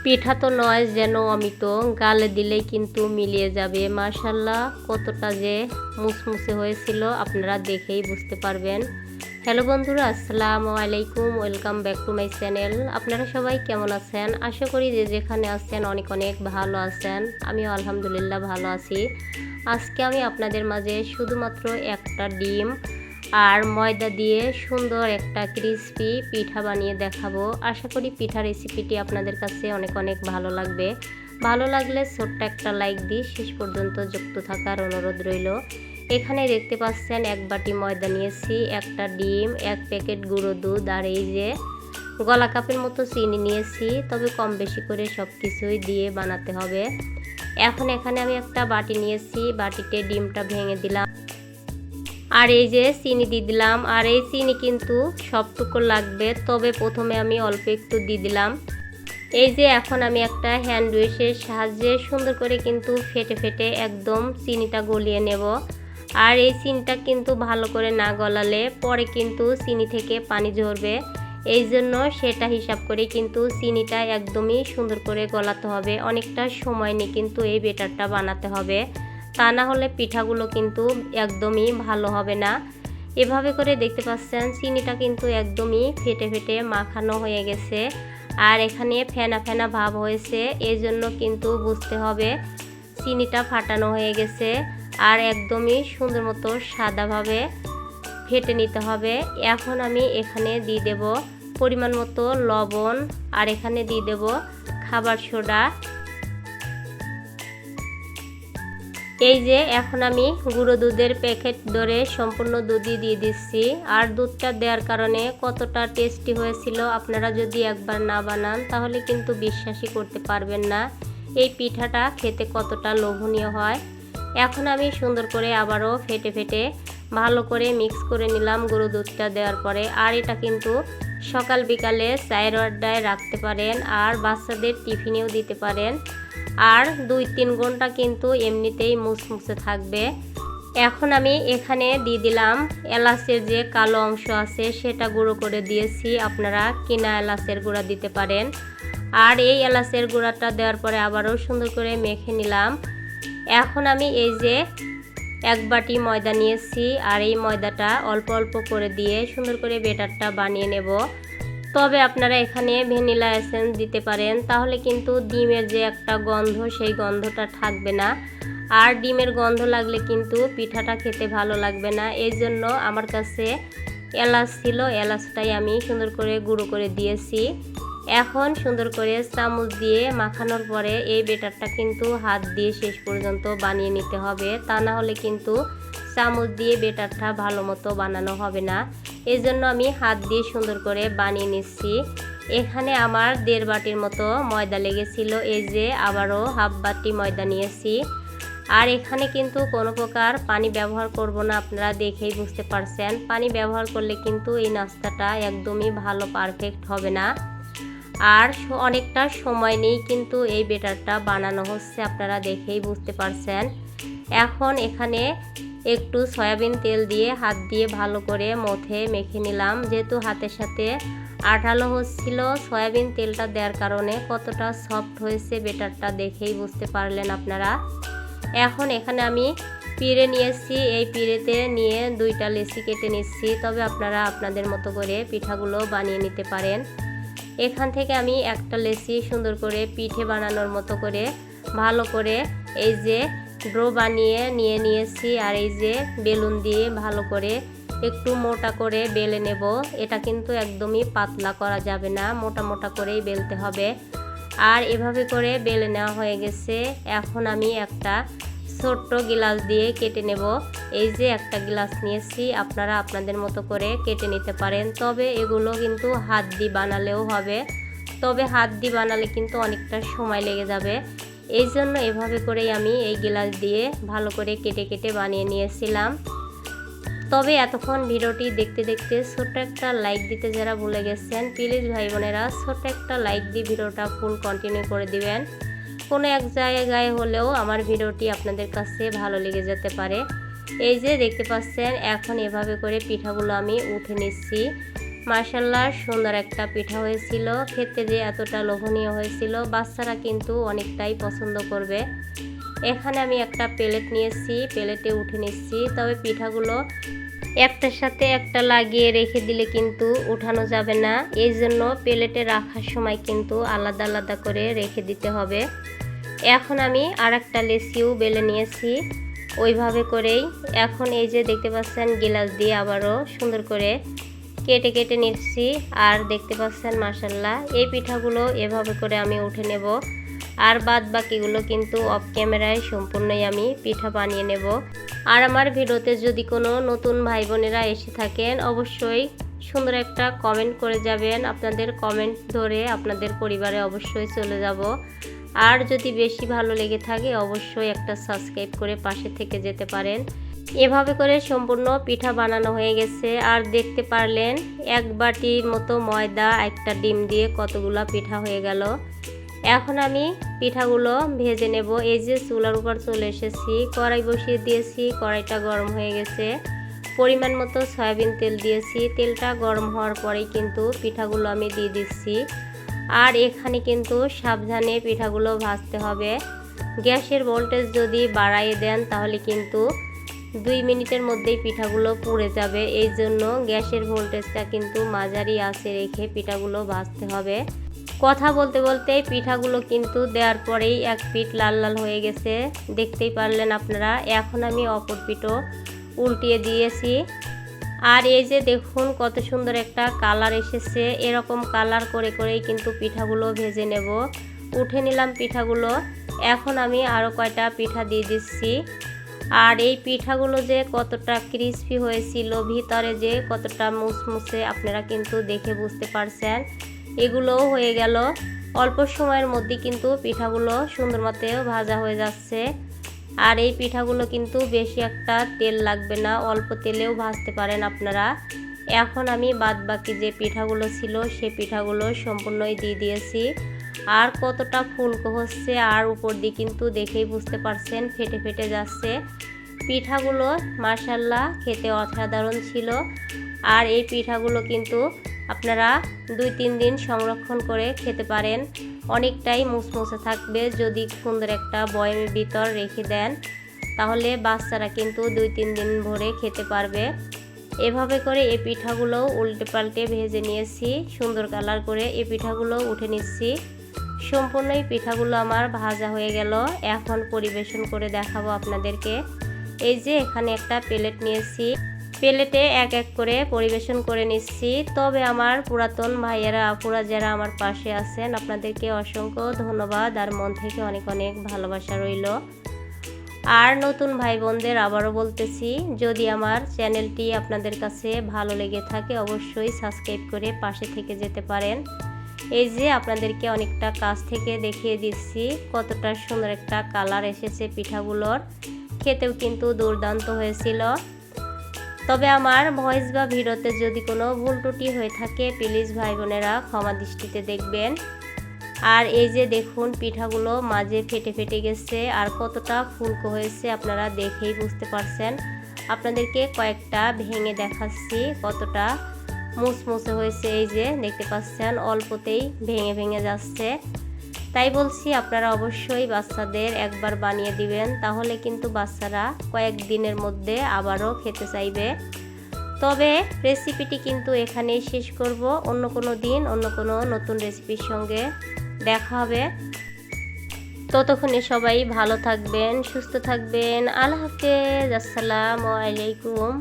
পিঠা তো নয় যেন অমিত, গালে দিলেই কিন্তু মিলিয়ে যাবে। মাশাল্লাহ, কতটা যে মুসমুসে হয়েছিল আপনারা দেখেই বুঝতে পারবেন। হ্যালো বন্ধুরা, আসসালামু আলাইকুম, welcome back to my channel. আপনারা সবাই কেমন আছেন? আশা করি যে যেখানে আছেন অনেক অনেক ভালো আছেন। আমিও আলহামদুলিল্লাহ ভালো আছি। আজকে আমি আপনাদের মাঝে শুধুমাত্র একটা ডিম আর ময়দা দিয়ে সুন্দর একটা ক্রিসপি পিঠা বানিয়ে দেখাবো। আশা করি পিঠা রেসিপিটি আপনাদের কাছে অনেক অনেক ভালো লাগবে। ভালো লাগলে ছোট্ট একটা লাইক দিয়ে শেষ পর্যন্ত যুক্ত থাকার অনুরোধ রইল। এখানে দেখতে পাচ্ছেন এক বাটি ময়দা নিয়েছি, একটা ডিম, এক প্যাকেট গুঁড়ো দুধ আর এই যে গলা কাপের মতো চিনি নিয়েছি। তবে কম বেশি করে সব কিছুই দিয়ে বানাতে হবে। এখন এখানে আমি একটা বাটি নিয়েছি, বাটিতে ডিমটা ভেঙে দিলাম আর এই যে চিনি দিয়ে দিলাম। আর এই চিনি কিন্তু সবটুকু লাগবে, তবে প্রথমে আমি অল্প একটু দিয়ে দিলাম। এই যে এখন আমি একটা হ্যান্ড উইশের সাহায্যে সুন্দর করে কিন্তু ফেটে ফেটে একদম চিনিটা গলিয়ে নেব। আর এই চিনিটা কিন্তু ভালো করে না গলালে পরে কিন্তু চিনি থেকে পানি ঝরবে। এই জন্য সেটা হিসাব করে কিন্তু চিনিটা একদমই সুন্দর করে গলাতে হবে। অনেকটা সময় নিয়ে কিন্তু এই ব্যাটারটা বানাতে হবে, তা না হলে পিঠাগুলো কিন্তু একদমই ভালো হবে না। এভাবে করে দেখতে পাচ্ছেন চিনিটা কিন্তু একদমই ফেটে ফেটে মাখানো হয়ে গেছে আর এখানে ফেনা ফেনা ভাব হয়েছে। এই জন্য কিন্তু বুঝতে হবে চিনিটা ফাটানো হয়ে গেছে আর একদমই সুন্দর মতো সাদাভাবে ফেটে নিতে হবে। এখন আমি এখানে দিয়ে দেব পরিমাণ মতো লবণ আর এখানে দিয়ে দেব খাবার সোডা। এই যে এখন আমি গুঁড়ো দুধের প্যাকেট ধরে সম্পূর্ণ দুধই দিয়ে দিচ্ছি। আর দুধটা দেওয়ার কারণে কতটা টেস্টি হয়েছিল আপনারা যদি একবার না বানান তাহলে কিন্তু বিশ্বাসই করতে পারবেন না এই পিঠাটা খেতে কতটা লোভনীয় হয়। এখন আমি সুন্দর করে আবারও ফেটে ফেটে ভালো করে মিক্স করে নিলাম গুঁড়ো দুধটা দেওয়ার পরে। আর এটা কিন্তু সকাল বিকালে চায়ের আড্ডায় রাখতে পারেন আর বাচ্চাদের টিফিনেও দিতে পারেন। আর 2-3 ঘন্টা কিন্তু এমনিতেই মুসমুসে থাকবে। এখন আমি এখানে দিয়ে দিলাম এলাচের যে কালো অংশ আছে সেটা গুঁড়ো করে দিয়েছি, আপনারা কিনা এলাচের গুঁড়া দিতে পারেন। আর এই এলাচের গুঁড়াটা দেওয়ার পরে আবারও সুন্দর করে মেখে নিলাম। এখন আমি এই যে এক বাটি ময়দা নিয়েছি আর এই ময়দাটা অল্প অল্প করে দিয়ে সুন্দর করে ব্যাটারটা বানিয়ে নেব। তবে আপনারা এখানে ভ্যানিলা এসেন্স দিতে পারেন, তাহলে কিন্তু ডিমের যে একটা গন্ধ সেই গন্ধটা থাকবে না। আর ডিমের গন্ধ লাগলে কিন্তু পিঠাটা খেতে ভালো লাগবে না। এই জন্য আমার কাছে এলাচ ছিল, এলাচটাই আমি সুন্দর করে গুঁড়ো করে দিয়েছি। এখন সুন্দর করে চামচ দিয়ে মাখানোর পরে এই ব্যাটারটা কিন্তু হাত দিয়ে শেষ পর্যন্ত বানিয়ে নিতে হবে, তা না হলে কিন্তু চামচ দিয়ে ব্যাটারটা ভালো মতো বানানো হবে না। এই জন্য আমি হাত দিয়ে সুন্দর করে বানিয়ে নিচ্ছি। এখানে আমার 1.5 বাটির মতো ময়দা লেগেছিল। এই যে আবারও হাফ বাটি ময়দা নিয়েছি। আর এখানে কিন্তু কোনো প্রকার পানি ব্যবহার করব না, আপনারা দেখেই বুঝতে পারছেন। পানি ব্যবহার করলে কিন্তু এই নাস্তাটা একদমই ভালো পারফেক্ট হবে না। আর অনেকটা সময় নেই কিন্তু এই ব্যাটারটা বানানো হচ্ছে, আপনারা দেখেই বুঝতে পারছেন। এখন এখানে একটু সয়াবিন তেল দিয়ে হাত দিয়ে ভালো করে মথে মেখে নিলাম। যেহেতু হাতের সাথে আঠালো হচ্ছিল, সয়াবিন তেলটা দেওয়ার কারণে কতটা সফট হয়েছে ব্যাটারটা দেখেই বুঝতে পারলেন আপনারা। এখন এখানে আমি পিঁড়ে নিয়েছি, এই পিঁড়েতে নিয়ে 2টা লেচি কেটে নিচ্ছি। তবে আপনারা আপনাদের মতো করে পিঠাগুলো বানিয়ে নিতে পারেন। এখান থেকে আমি একটা লেচি সুন্দর করে পিঠে বানানোর মতো করে ভালো করে এই যে ডো বানিয়ে নিয়েছি। আর এই যে বেলুন দিয়ে ভালো করে একটু মোটা করে বেলে নেব। এটা কিন্তু একদমই পাতলা করা যাবে না, মোটা মোটা করেই বেলতে হবে। আর এভাবে করে বেলে নেওয়া হয়ে গেছে। এখন আমি একটা ছোট্ট গ্লাস দিয়ে কেটে নেব। এই যে একটা গ্লাস নিয়েছি, আপনারা আপনাদের মতো করে কেটে নিতে পারেন। তবে এগুলো কিন্তু হাত দিয়ে বানালেও হবে, তবে হাত দিয়ে বানালে কিন্তু অনেকটা সময় লেগে যাবে। এই জন্য এভাবে করেই আমি এই গ্লাস দিয়ে ভালো করে কেটে কেটে বানিয়ে নিয়েছিলাম। তবে এতক্ষণ ভিডিওটি দেখতে দেখতে ছোট্ট একটা লাইক দিতে যারা ভুলে গেছেন, প্লিজ ভাই বোনেরা ছোট্ট একটা লাইক দিয়ে ভিডিওটা ফুল কন্টিনিউ করে দিবেন। কোনো এক জায়গায় হলেও আমার ভিডিওটি আপনাদের কাছে ভালো লেগে যেতে পারে। এই যে দেখতে পাচ্ছেন এখন এভাবে করে পিঠাগুলো আমি উঠে নিচ্ছি। মাশাআল্লাহ সুন্দর একটা পিঠা হয়েছিল, খেতে যে এতটা লোভনীয় হয়েছিল, বাচ্চারা কিন্তু অনেকটাই পছন্দ করবে। এখানে আমি একটা প্লেট নিয়েছি, প্লেটে উঠে নিচ্ছি। তবে পিঠাগুলো একটার সাথে একটা লাগিয়ে রেখে দিলে কিন্তু উঠানো যাবে না, এই জন্য প্লেটে রাখার সময় কিন্তু আলাদা আলাদা করে রেখে দিতে হবে। এখন আমি আর একটা লেচিও বেলে নিয়েছি ওইভাবে করেই। এখন এই যে দেখতে পাচ্ছেন গ্লাস দিয়ে আবারও সুন্দর করে কেটে কেটে নিচ্ছি। আর দেখতে পাচ্ছেন মাশাআল্লাহ এই পিঠাগুলো এভাবে করে আমি উঠে নেব। আর বাদ বাকিগুলো কিন্তু অফ ক্যামেরায় সম্পূর্ণই আমি পিঠা বানিয়ে নেব। আর আমার ভিডিওতে যদি কোনো নতুন ভাই বোনেরা এসে থাকেন অবশ্যই সুন্দর একটা কমেন্ট করে যাবেন। আপনাদের কমেন্ট ধরে আপনাদের পরিবারে অবশ্যই চলে যাব। আর যদি বেশি ভালো লেগে থাকে অবশ্যই একটা সাবস্ক্রাইব করে পাশে থেকে যেতে পারেন। এভাবে করে সম্পূর্ণ পিঠা বানানো হয়ে গেছে। আর দেখতে পারলেন এক বাটির মতো ময়দা একটা ডিম দিয়ে কতগুলো পিঠা হয়ে গেল। এখন আমি পিঠাগুলো ভেজে নেব। এই যে চুলার উপর চলে এসেছি, কড়াই বসিয়ে দিয়েছি, কড়াইটা গরম হয়ে গেছে। পরিমাণ মতো সয়াবিন তেল দিয়েছি, তেলটা গরম হওয়ার পরেই কিন্তু পিঠাগুলো আমি দিয়ে দিচ্ছি। আর এখানে কিন্তু সাবধানে পিঠাগুলো ভাজতে হবে। গ্যাসের ভোল্টেজ যদি বাড়াইয়ে দেন তাহলে কিন্তু 2 মিনিটের মধ্যেই পিঠাগুলো পুড়ে যাবে, এই জন্য গ্যাসের ভোল্টেজটা কিন্তু মাঝারি আঁচে রেখে পিঠাগুলো ভাজতে হবে। কথা বলতে বলতে পিঠাগুলো কিন্তু দেওয়ার পরেই এক পিঠ লাল লাল হয়ে গেছে, দেখতেই পারলেন আপনারা। এখন আমি অপর পিঠও উল্টিয়ে দিয়েছি। আর এই যে দেখুন কত সুন্দর একটা কালার এসেছে, এরকম কালার করে করেই কিন্তু পিঠাগুলো ভেজে নেব। উঠে নিলাম পিঠাগুলো। এখন আমি আরও কয়টা পিঠা দিয়ে দিচ্ছি। আর এই পিঠাগুলো যে কতটা ক্রিস্পি হয়েছিল, ভিতরে যে কতটা মুসমুসে আপনারা কিন্তু দেখে বুঝতে পারছেন। এগুলোও হয়ে গেল অল্প সময়ের মধ্যে, কিন্তু পিঠাগুলো সুন্দর মতো ভাজা হয়ে যাচ্ছে। আর এই পিঠাগুলো কিন্তু বেশি একটা তেল লাগবে না, অল্প তেলেও ভাজতে পারেন আপনারা। এখন আমি বাদ বাকি যে পিঠাগুলো ছিল সে পিঠাগুলো সম্পূর্ণই দিয়ে দিয়েছি। আর কতটা ফুলকো হচ্ছে, আর উপর দিয়ে কিন্তু দেখেই বুঝতে পারছেন ফেটে ফেটে যাচ্ছে। পিঠাগুলো মাশাআল্লাহ খেতে অসাধারণ ছিল। আর এই পিঠাগুলো কিন্তু আপনারা 2-3 দিন সংরক্ষণ করে খেতে পারেন, অনেকটাই মুসমুসে থাকবে। যদি সুন্দর একটা বয়ামের ভিতর রেখে দেন তাহলে বাচ্চারা কিন্তু 2-3 দিন ভরে খেতে পারবে। এভাবে করে এই পিঠাগুলো উল্টে পাল্টে ভেজে নিয়েছি সুন্দর কালার করে। এই পিঠাগুলো উঠে নিচ্ছি। সম্পূর্ণই পিঠাগুলো আমার ভাজা হয়ে গেল। এখন পরিবেশন করে দেখাবো আপনাদেরকে। এই যে এখানে একটা প্লেট নিয়েছি, প্লেটে এক এক করে পরিবেশন করে নিচ্ছি। তবে আমার পুরাতন ভাইয়েরা আপুরা যারা আমার পাশে আছেন আপনাদেরকে অসংখ্য ধন্যবাদ আর মন থেকে অনেক অনেক ভালোবাসা রইল। আর নতুন ভাই বোনদের আবারও বলতেছি, যদি আমার চ্যানেলটি আপনাদের কাছে ভালো লেগে থাকে অবশ্যই সাবস্ক্রাইব করে পাশে থেকে যেতে পারেন। এই যে আপনাদেরকে অনেকটা কাছ থেকে দেখিয়ে দিচ্ছি কতটা সুন্দর একটা কালার এসেছে পিঠাগুলোর, খেতেও কিন্তু দুর্দান্ত হয়েছিল। তবে আমার ভয়েস বা ভিডিওতে যদি কোনো ভুল ত্রুটি হয়ে থাকে প্লিজ ভাই বোনেরা ক্ষমা দৃষ্টিতে দেখবেন। আর এই যে দেখুন পিঠাগুলো মাঝে ফেটে ফেটে গেছে আর কতটা ফুলকো হয়েছে আপনারা দেখেই বুঝতে পারছেন। আপনাদেরকে কয়েকটা ভেঙে দেখাচ্ছি কতটা মুসমুসে হয়েছে। এই যে দেখতে পাচ্ছেন অল্পতেই ভেঙে ভেঙে যাচ্ছে। তাই বলছি আপনারা অবশ্যই বাচ্চাদের একবার বানিয়ে দিবেন, তাহলে কিন্তু বাচ্চারা কয়েকদিনের মধ্যে আবারও খেতে চাইবে। তবে রেসিপিটি কিন্তু এখানেই শেষ করব, অন্য কোনো দিন অন্য কোনো নতুন রেসিপির সঙ্গে দেখা হবে। ততক্ষণে সবাই ভালো থাকবেন, সুস্থ থাকবেন। আল্লাহ হাফেজ, আসসালামু আলাইকুম।